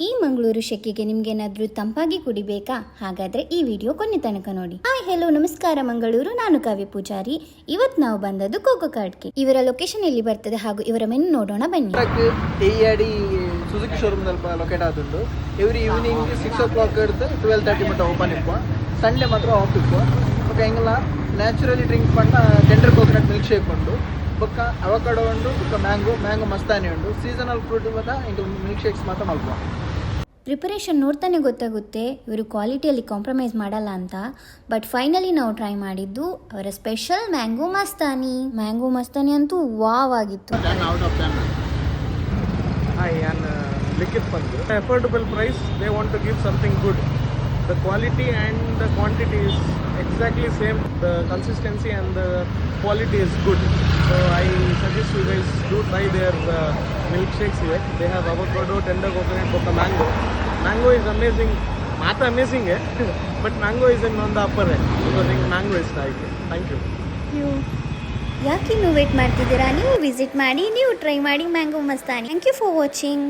ಈ ಮಂಗಳೂರು ಶೆಕೆಗೆ ನಿಮ್ಗೇನಾದ್ರೂ ತಂಪಾಗಿ ಕುಡಿಬೇಕಾ? ಹಾಗಾದ್ರೆ ಈ ವಿಡಿಯೋ ಕೊನೆ ತನಕ ನೋಡಿ. ಹಾಯ್ ಹೆಲೋ ನಮಸ್ಕಾರ ಮಂಗಳೂರು, ನಾನು ಕಾವ್ಯ ಪೂಜಾರಿ. ಇವತ್ತು ನಾವು ಬಂದದ್ದು ಕೋಕೋ ಕಾರ್ಡ್ಗೆ. ಇವರ ಲೊಕೇಶನ್ ಎಲ್ಲಿ ಬರ್ತದೆ ಹಾಗೂ ಇವರ ಮೆನು ನೋಡೋಣ ಬನ್ನಿ. ಏಡಿ ಸುಜುಕಿ ಶೋರೂಮ್ ಲೊಕೇಟ್ ಆದುಂಡು. ಎವ್ರಿ ಈವ್ನಿಂಗ್ 6 o'clock ಹಿಡಿದು 12:30 ಮಟ್ಟ ಓಪನ್ ಇಪ್ಪ. ಸಂಡೇ ಮಾತ್ರ ಆಫ್ ಇಪ್ಪ. ಬೊಕ್ಕ ಎಂಗಲ ನ್ಯಾಚುರಲಿ ಡ್ರಿಂಕ್ ಪಂಡ ಟೆಂಡರ್ ಕೋಕೋನಟ್ ಮಿಲ್ಕ್ ಶೇಕ್ ಉಂಡು. ಬೊಕ್ಕ ಅವಕಾಡೋ ಉಂಡು, ಬೊಕ್ಕ ಮ್ಯಾಂಗೋ ಮಸ್ತಾನಿ ಉಂಡು. ಸೀಸನಲ್ ಫ್ರೂಟ್ ಮಾತ್ರ ಇಂಟು ಮಿಲ್ಕ್ ಶೇಕ್ಸ್ ಮಾತ್ರ ಮಲ್ಪ. ಪ್ರಿಪರೇಷನ್ ನೋಡ್ತಾನೆ ಗೊತ್ತಾಗುತ್ತೆ ಇವರು ಕ್ವಾಲಿಟಿಯಲ್ಲಿ ಕಾಂಪ್ರಮೈಸ್ ಮಾಡಲ್ಲ ಅಂತ. ಬಟ್ ಫೈನಲಿ ನಾವು ಟ್ರೈ ಮಾಡಿದ್ದು ಅವರ ಸ್ಪೆಷಲ್ ಮ್ಯಾಂಗೋ ಮಸ್ತಾನಿ ಅಂತೂ ವಾವ್ ಆಗಿತ್ತು. ಲಿಖಿತ್ ಬಂದು affordable price, they want to give something good. The quality and the quantity is exactly same. The consistency and the quality is good. So I suggest you guys do try their milkshakes here. They have avocado, tender coconut, coca mango. Mango is amazing. Mata amazing hai. But mango is on the upper end. Because mango is nice. Thank you. ಯಾಕೆ ನೀವು wait ಮಾಡ್ತಿದ್ದೀರಾ? ನೀವು visit ಮಾಡಿ, ನೀವು try ಮಾಡಿ mango mastani. Thank you for watching.